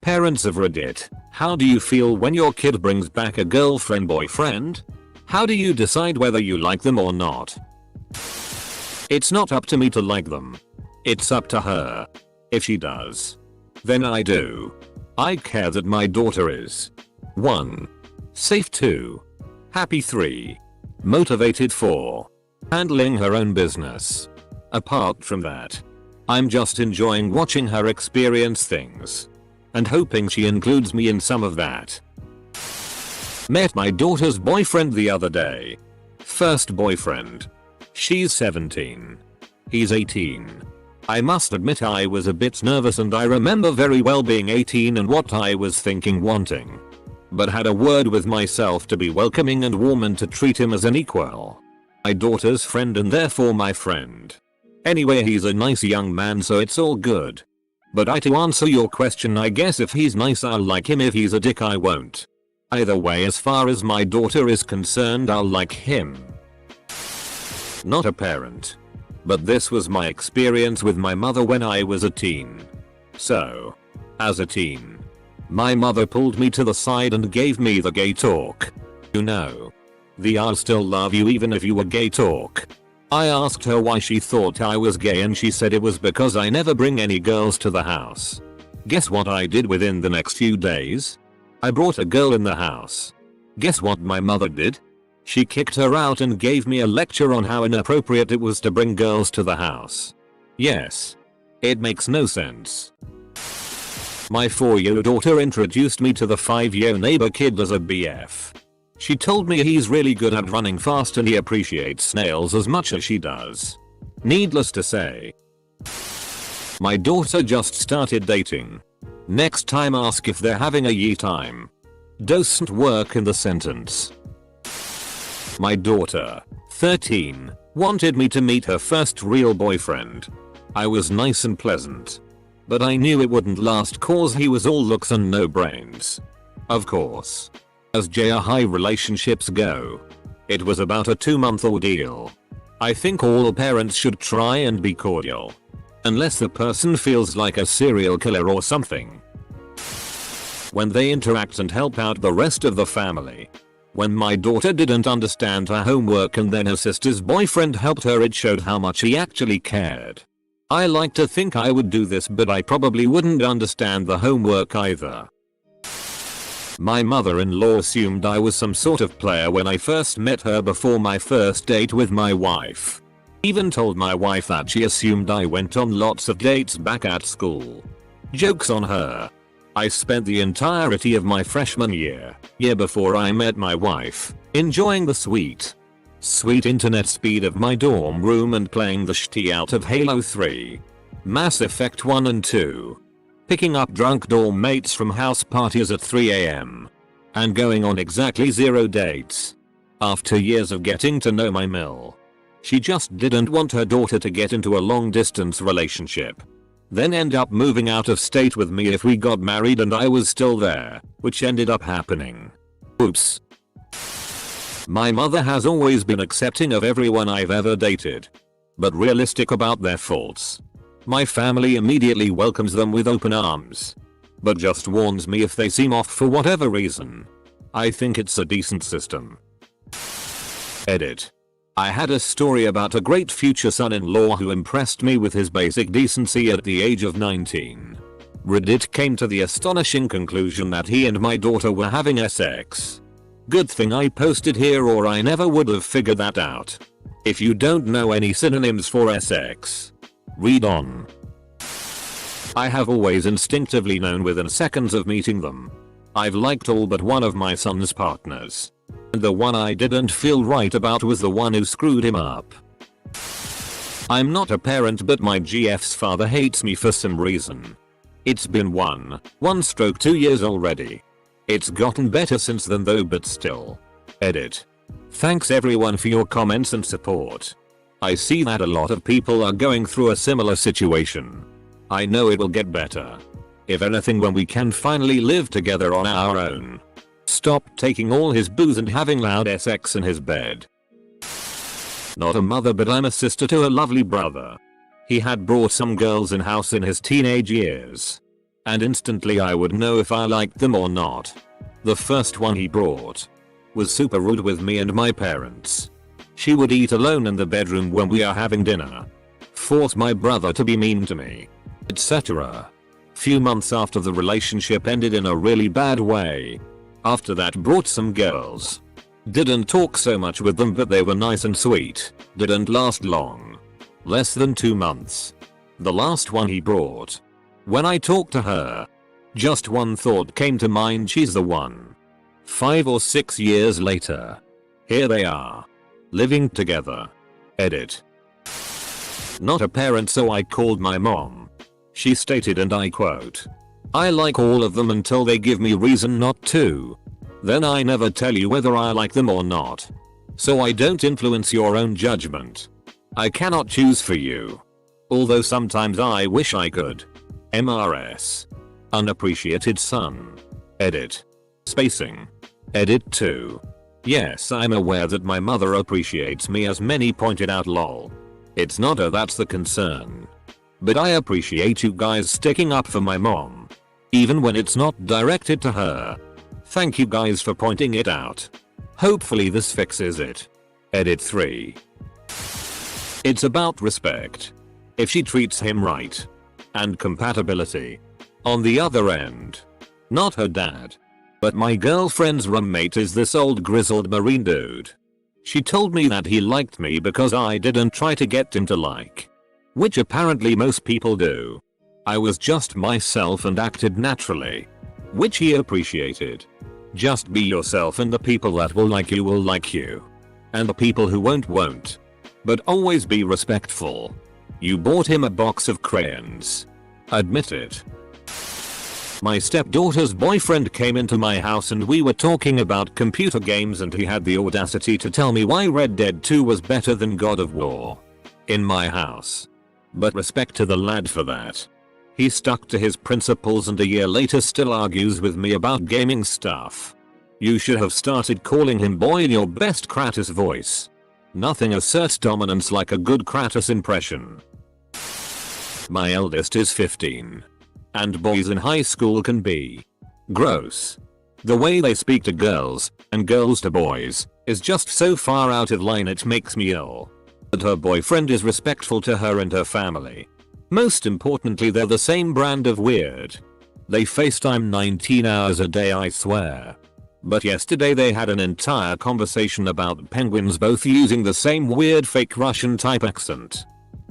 Parents of Reddit, how do you feel when your kid brings back a girlfriend boyfriend? How do you decide whether you like them or not? It's not up to me to like them. It's up to her. If she does, then I do. I care that my daughter is 1. Safe, 2. Happy, 3. Motivated, 4. Handling her own business. Apart from that, I'm just enjoying watching her experience things. And hoping she includes me in some of that. Met my daughter's boyfriend the other day. First boyfriend. She's 17. He's 18. I must admit I was a bit nervous, and I remember very well being 18 and what I was thinking wanting. But had a word with myself to be welcoming and warm and to treat him as an equal. My daughter's friend and therefore my friend. Anyway, he's a nice young man, so it's all good. But to answer your question, I guess if he's nice I'll like him, if he's a dick I won't. Either way, as far as my daughter is concerned, I'll like him. Not a parent. But this was my experience with my mother when I was a teen. So, as a teen, my mother pulled me to the side and gave me the gay talk. You know, the "I'll still love you even if you were gay" talk. I asked her why she thought I was gay, and she said it was because I never bring any girls to the house. Guess what I did within the next few days? I brought a girl in the house. Guess what my mother did? She kicked her out and gave me a lecture on how inappropriate it was to bring girls to the house. Yes. It makes no sense. My 4-year-old daughter introduced me to the 5-year neighbor kid as a BF. She told me he's really good at running fast and he appreciates snails as much as she does. Needless to say, my daughter just started dating. Next time ask if they're having a ye time. Doesn't work in the sentence. My daughter, 13, wanted me to meet her first real boyfriend. I was nice and pleasant. But I knew it wouldn't last cause he was all looks and no brains. Of course. As high relationships go. It was about a 2-month ordeal. I think all parents should try and be cordial. Unless the person feels like a serial killer or something. When they interact and help out the rest of the family. When my daughter didn't understand her homework and then her sister's boyfriend helped her, it showed how much he actually cared. I like to think I would do this, but I probably wouldn't understand the homework either. My mother-in-law assumed I was some sort of player when I first met her before my first date with my wife. Even told my wife that she assumed I went on lots of dates back at school. Joke's on her. I spent the entirety of my freshman year before I met my wife, enjoying the sweet internet speed of my dorm room and playing the shitty out of Halo 3, Mass Effect 1 and 2. Picking up drunk dorm mates from house parties at 3 AM. And going on exactly 0 dates. After years of getting to know my Mill. She just didn't want her daughter to get into a long distance relationship. Then end up moving out of state with me if we got married and I was still there, which ended up happening. Oops. My mother has always been accepting of everyone I've ever dated. But realistic about their faults. My family immediately welcomes them with open arms. But just warns me if they seem off for whatever reason. I think it's a decent system. Edit. I had a story about a great future son-in-law who impressed me with his basic decency at the age of 19. Reddit came to the astonishing conclusion that he and my daughter were having sex. Good thing I posted here or I never would have figured that out. If you don't know any synonyms for sex, read on. I have always instinctively known within seconds of meeting them. I've liked all but one of my son's partners. And the one I didn't feel right about was the one who screwed him up. I'm not a parent, but my GF's father hates me for some reason. It's been 2 years already. It's gotten better since then though, but still. Edit. Thanks everyone for your comments and support. I see that a lot of people are going through a similar situation. I know it will get better. If anything, when we can finally live together on our own. Stop taking all his booze and having loud sex in his bed. Not a mother, but I'm a sister to a lovely brother. He had brought some girls in house in his teenage years. and instantly I would know if I liked them or not. The first one he brought was super rude with me and my parents. She would eat alone in the bedroom when we are having dinner, force my brother to be mean to me, etc. Few months after the relationship ended in a really bad way. After that brought some girls. Didn't talk so much with them but they were nice and sweet. Didn't last long. Less than 2 months. The last one he brought. When I talked to her, just one thought came to mind, she's the one. 5 or 6 years later. Here they are. Living together. Edit. Not a parent, so I called my mom. She stated, and I quote, "I like all of them until they give me reason not to. Then I never tell you whether I like them or not. So I don't influence your own judgment. I cannot choose for you. Although sometimes I wish I could. MRS. Unappreciated son." Edit. Spacing. Edit 2. Yes, I'm aware that my mother appreciates me, as many pointed out, lol. It's not her that's the concern. But I appreciate you guys sticking up for my mom. Even when it's not directed to her. Thank you guys for pointing it out. Hopefully this fixes it. Edit 3. It's about respect. If she treats him right. And compatibility. On the other end. Not her dad. But my girlfriend's roommate is this old grizzled marine dude. She told me that he liked me because I didn't try to get him to like. Which apparently most people do. I was just myself and acted naturally. Which he appreciated. Just be yourself and the people that will like you. And the people who won't. But always be respectful. You bought him a box of crayons. Admit it. My stepdaughter's boyfriend came into my house and we were talking about computer games and he had the audacity to tell me why Red Dead 2 was better than God of War. In my house. But respect to the lad for that. He stuck to his principles and a year later still argues with me about gaming stuff. You should have started calling him boy in your best Kratos voice. Nothing asserts dominance like a good Kratos impression. My eldest is 15. And boys in high school can be gross. The way they speak to girls, and girls to boys, is just so far out of line it makes me ill. But her boyfriend is respectful to her and her family. Most importantly, they're the same brand of weird. They FaceTime 19 hours a day, I swear. But yesterday they had an entire conversation about penguins, both using the same weird fake Russian type accent.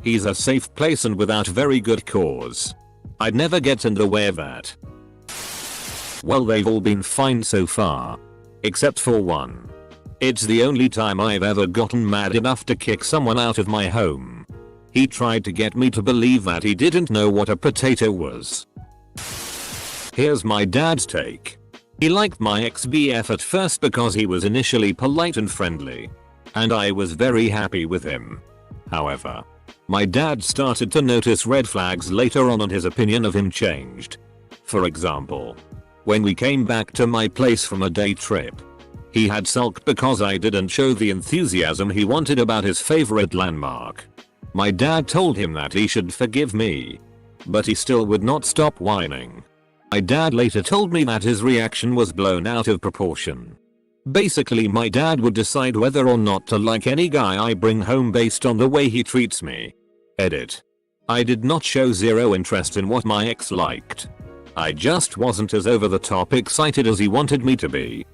He's a safe place and without very good cause. I'd never get in the way of that. Well, they've all been fine so far. Except for one. It's the only time I've ever gotten mad enough to kick someone out of my home. He tried to get me to believe that he didn't know what a potato was. Here's my dad's take. He liked my ex-BF at first because he was initially polite and friendly. And I was very happy with him. However, my dad started to notice red flags later on and his opinion of him changed. For example, when we came back to my place from a day trip, he had sulked because I didn't show the enthusiasm he wanted about his favorite landmark. My dad told him that he should forgive me. But he still would not stop whining. My dad later told me that his reaction was blown out of proportion. Basically, my dad would decide whether or not to like any guy I bring home based on the way he treats me. Edit. I did not show zero interest in what my ex liked. I just wasn't as over the top excited as he wanted me to be.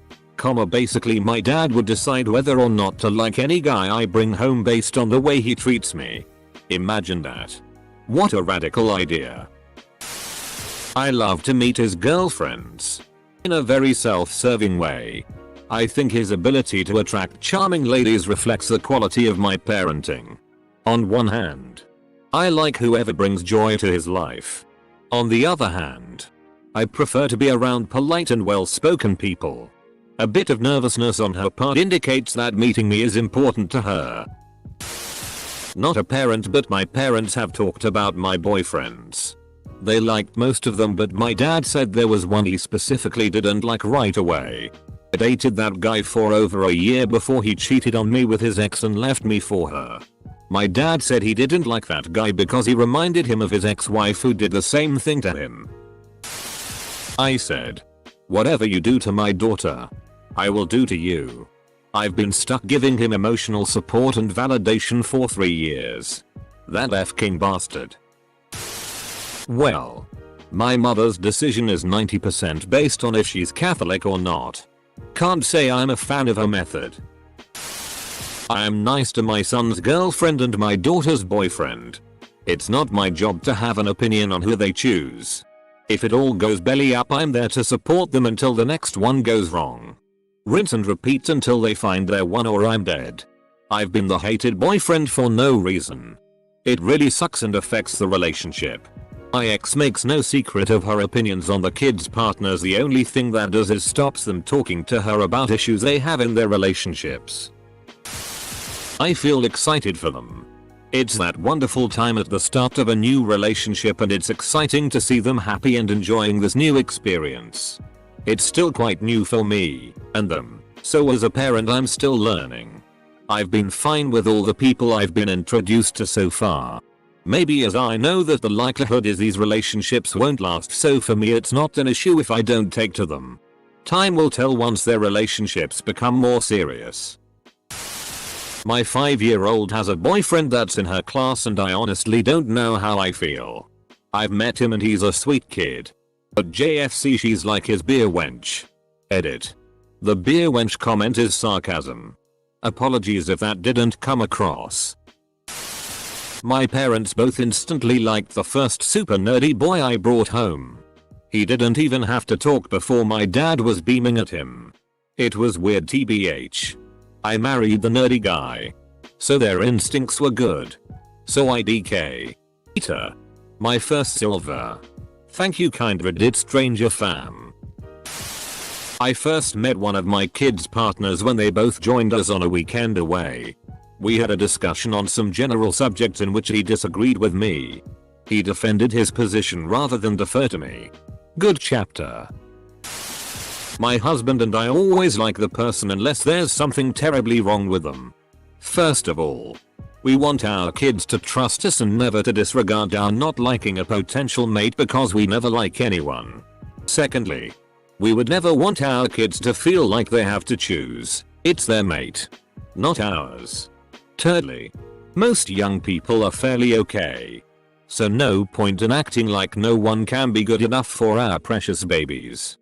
Basically, my dad would decide whether or not to like any guy I bring home based on the way he treats me. Imagine that. What a radical idea. I love to meet his girlfriends. In a very self-serving way. I think his ability to attract charming ladies reflects the quality of my parenting. On one hand, I like whoever brings joy to his life. On the other hand, I prefer to be around polite and well-spoken people. A bit of nervousness on her part indicates that meeting me is important to her. Not a parent, but my parents have talked about my boyfriends. They liked most of them, but my dad said there was one he specifically didn't like right away. I dated that guy for over a year before he cheated on me with his ex and left me for her. My dad said he didn't like that guy because he reminded him of his ex-wife who did the same thing to him. I said, "Whatever you do to my daughter, I will do to you." I've been stuck giving him emotional support and validation for 3 years. That f-king bastard. Well, my mother's decision is 90% based on if she's Catholic or not. Can't say I'm a fan of her method. I am nice to my son's girlfriend and my daughter's boyfriend. It's not my job to have an opinion on who they choose. If it all goes belly up, I'm there to support them until the next one goes wrong. Rinse and repeat until they find their one or I'm dead. I've been the hated boyfriend for no reason. It really sucks and affects the relationship. My ex makes no secret of her opinions on the kids' partners. The only thing that does is stops them talking to her about issues they have in their relationships. I feel excited for them. It's that wonderful time at the start of a new relationship, and it's exciting to see them happy and enjoying this new experience. It's still quite new for me and them, so as a parent I'm still learning. I've been fine with all the people I've been introduced to so far. Maybe as I know that the likelihood is these relationships won't last, so for me it's not an issue if I don't take to them. Time will tell once their relationships become more serious. My 5-year-old has a boyfriend that's in her class and I honestly don't know how I feel. I've met him and he's a sweet kid. But JFC, she's like his beer wench. Edit. The beer wench comment is sarcasm. Apologies if that didn't come across. My parents both instantly liked the first super nerdy boy I brought home. He didn't even have to talk before my dad was beaming at him. It was weird tbh. I married the nerdy guy. So their instincts were good. So IDK. Peter. My first silver. Thank you kind Reddit stranger fam. I first met one of my kids' partners when they both joined us on a weekend away. We had a discussion on some general subjects in which he disagreed with me. He defended his position rather than defer to me. Good chapter. My husband and I always like the person unless there's something terribly wrong with them. First of all, we want our kids to trust us and never to disregard our not liking a potential mate because we never like anyone. Secondly, we would never want our kids to feel like they have to choose. It's their mate, not ours. Thirdly, most young people are fairly okay. So no point in acting like no one can be good enough for our precious babies.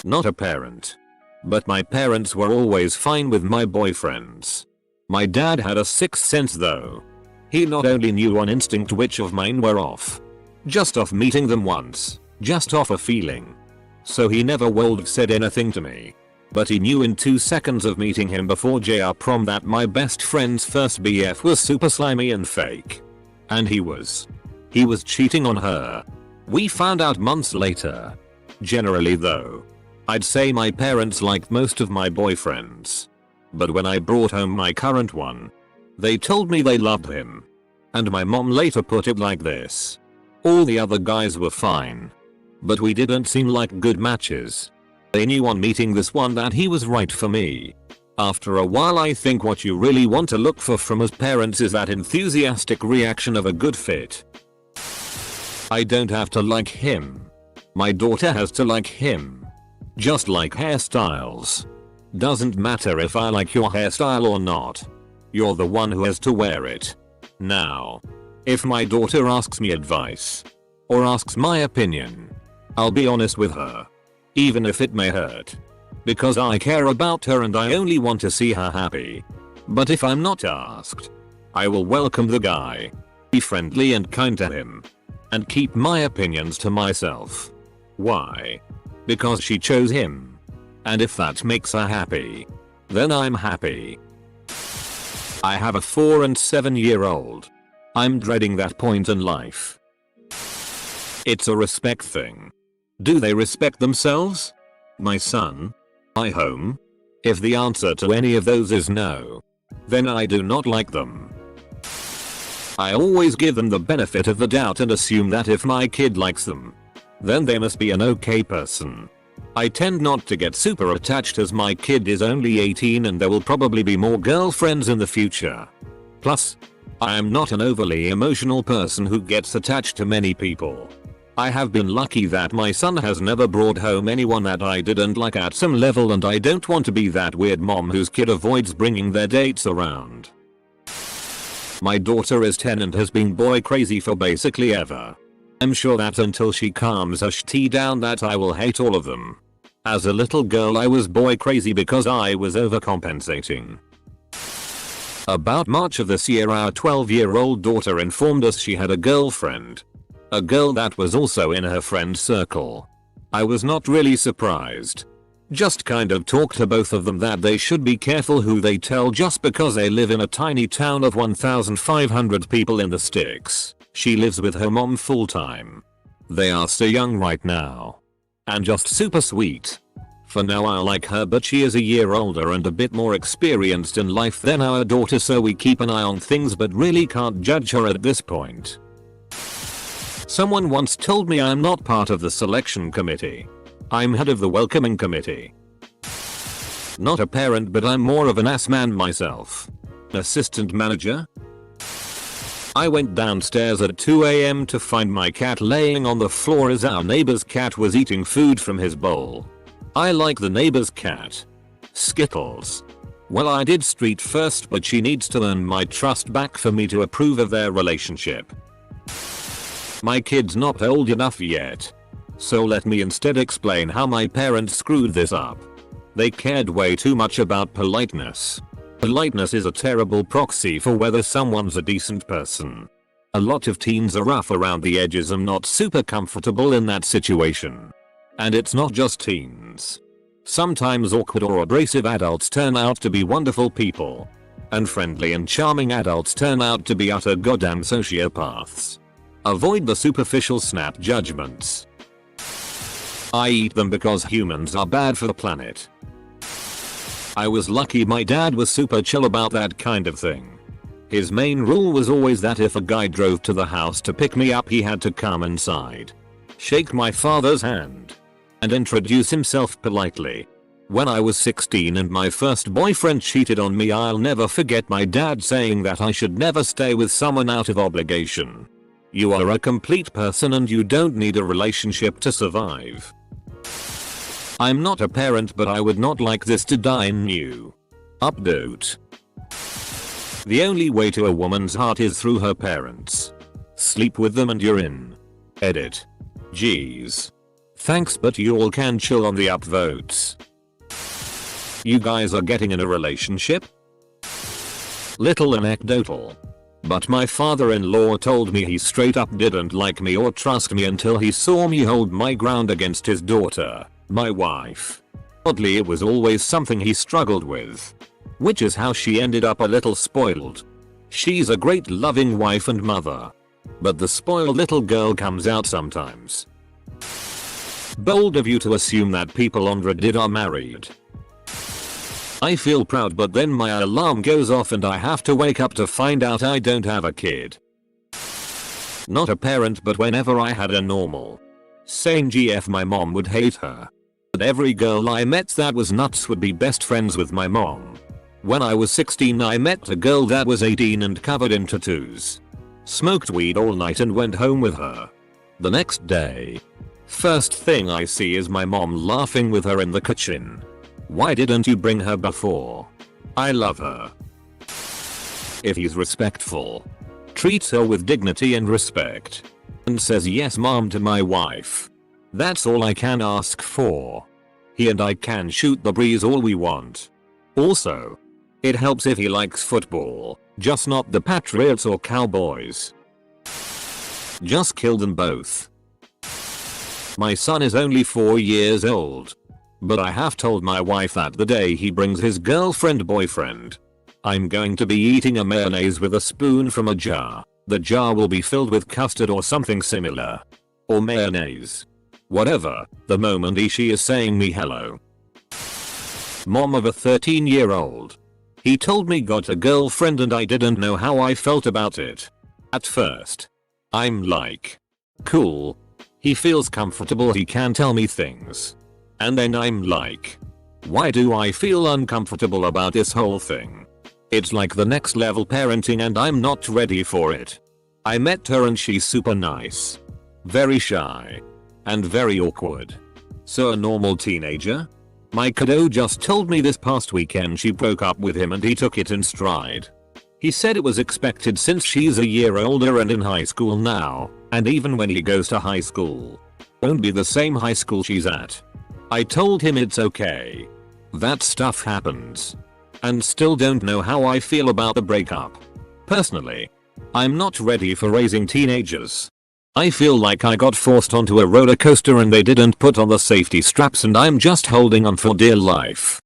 Not a parent. But my parents were always fine with my boyfriends. My dad had a sixth sense though. He not only knew on instinct which of mine were off. Just off meeting them once. Just off a feeling. So he never would have said anything to me. But he knew in 2 seconds of meeting him before JR prom that my best friend's first BF was super slimy and fake. And he was cheating on her. We found out months later. Generally though, I'd say my parents liked most of my boyfriends. But when I brought home my current one, they told me they loved him. And my mom later put it like this. All the other guys were fine. But we didn't seem like good matches. They knew on meeting this one that he was right for me. After a while I think what you really want to look for from us parents is that enthusiastic reaction of a good fit. I don't have to like him. My daughter has to like him. Just like hairstyles. Doesn't matter if I like your hairstyle or not. You're the one who has to wear it. Now, if my daughter asks me advice, or asks my opinion, I'll be honest with her. Even if it may hurt. Because I care about her and I only want to see her happy. But if I'm not asked, I will welcome the guy. Be friendly and kind to him. And keep my opinions to myself. Why? Because she chose him. And if that makes her happy, then I'm happy. I have a 4 and 7-year-old. I'm dreading that point in life. It's a respect thing. Do they respect themselves? My son? My home? If the answer to any of those is no, then I do not like them. I always give them the benefit of the doubt and assume that if my kid likes them, then they must be an okay person. I tend not to get super attached as my kid is only 18 and there will probably be more girlfriends in the future. Plus, I am not an overly emotional person who gets attached to many people. I have been lucky that my son has never brought home anyone that I didn't like at some level, and I don't want to be that weird mom whose kid avoids bringing their dates around. My daughter is 10 and has been boy crazy for basically ever. I'm sure that until she calms her shit down that I will hate all of them. As a little girl I was boy crazy because I was overcompensating. About March of this year our 12-year-old daughter informed us she had a girlfriend. A girl that was also in her friend circle. I was not really surprised. Just kind of talked to both of them that they should be careful who they tell just because they live in a tiny town of 1,500 people in the sticks. She lives with her mom full time. They are so young right now. And just super sweet. For now I like her, but she is a year older and a bit more experienced in life than our daughter, so we keep an eye on things but really can't judge her at this point. Someone once told me I'm not part of the selection committee. I'm head of the welcoming committee. Not a parent, but I'm more of an ass man myself. Assistant manager? I went downstairs at 2 AM to find my cat laying on the floor as our neighbor's cat was eating food from his bowl. I like the neighbor's cat. Skittles. Well, I did street first, but she needs to earn my trust back for me to approve of their relationship. My kid's not old enough yet. So let me instead explain how my parents screwed this up. They cared way too much about politeness. Politeness is a terrible proxy for whether someone's a decent person. A lot of teens are rough around the edges and not super comfortable in that situation. And it's not just teens. Sometimes awkward or abrasive adults turn out to be wonderful people. And friendly and charming adults turn out to be utter goddamn sociopaths. Avoid the superficial snap judgments. I eat them because humans are bad for the planet. I was lucky my dad was super chill about that kind of thing. His main rule was always that if a guy drove to the house to pick me up he had to come inside, shake my father's hand, and introduce himself politely. When I was 16 and my first boyfriend cheated on me, I'll never forget my dad saying that I should never stay with someone out of obligation. You are a complete person and you don't need a relationship to survive. I'm not a parent, but I would not like this to die in you. Update. The only way to a woman's heart is through her parents. Sleep with them and you're in. Edit. Jeez. Thanks, but you all can chill on the upvotes. You guys are getting in a relationship? Little anecdotal. But my father-in-law told me he straight up didn't like me or trust me until he saw me hold my ground against his daughter, my wife. Oddly, it was always something he struggled with. Which is how she ended up a little spoiled. She's a great loving wife and mother. But the spoiled little girl comes out sometimes. Bold of you to assume that people on Reddit are married. I feel proud, but then my alarm goes off and I have to wake up to find out I don't have a kid. Not a parent, but whenever I had a normal, sane GF, my mom would hate her. But every girl I met that was nuts would be best friends with my mom. When I was 16 I met a girl that was 18 and covered in tattoos. Smoked weed all night and went home with her. The next day, first thing I see is my mom laughing with her in the kitchen. Why didn't you bring her before? I love her. If he's respectful, treats her with dignity and respect, and says yes mom to my wife, that's all I can ask for. He and I can shoot the breeze all we want. Also, it helps if he likes football, just not the Patriots or Cowboys. Just kill them both. My son is only 4 years old. But I have told my wife that the day he brings his girlfriend boyfriend, I'm going to be eating a mayonnaise with a spoon from a jar. The jar will be filled with custard or something similar. Or mayonnaise. Whatever, the moment she is saying me hello. Mom of a 13-year-old. He told me got a girlfriend and I didn't know how I felt about it. At first, I'm like, cool. He feels comfortable, he can tell me things. And then I'm like, why do I feel uncomfortable about this whole thing? It's like the next level parenting and I'm not ready for it. I met her and she's super nice. Very shy. And very awkward. So a normal teenager? My kiddo just told me this past weekend she broke up with him and he took it in stride. He said it was expected since she's a year older and in high school now, and even when he goes to high school, won't be the same high school she's at. I told him it's okay. That stuff happens. And still don't know how I feel about the breakup. Personally, I'm not ready for raising teenagers. I feel like I got forced onto a roller coaster and they didn't put on the safety straps and I'm just holding on for dear life.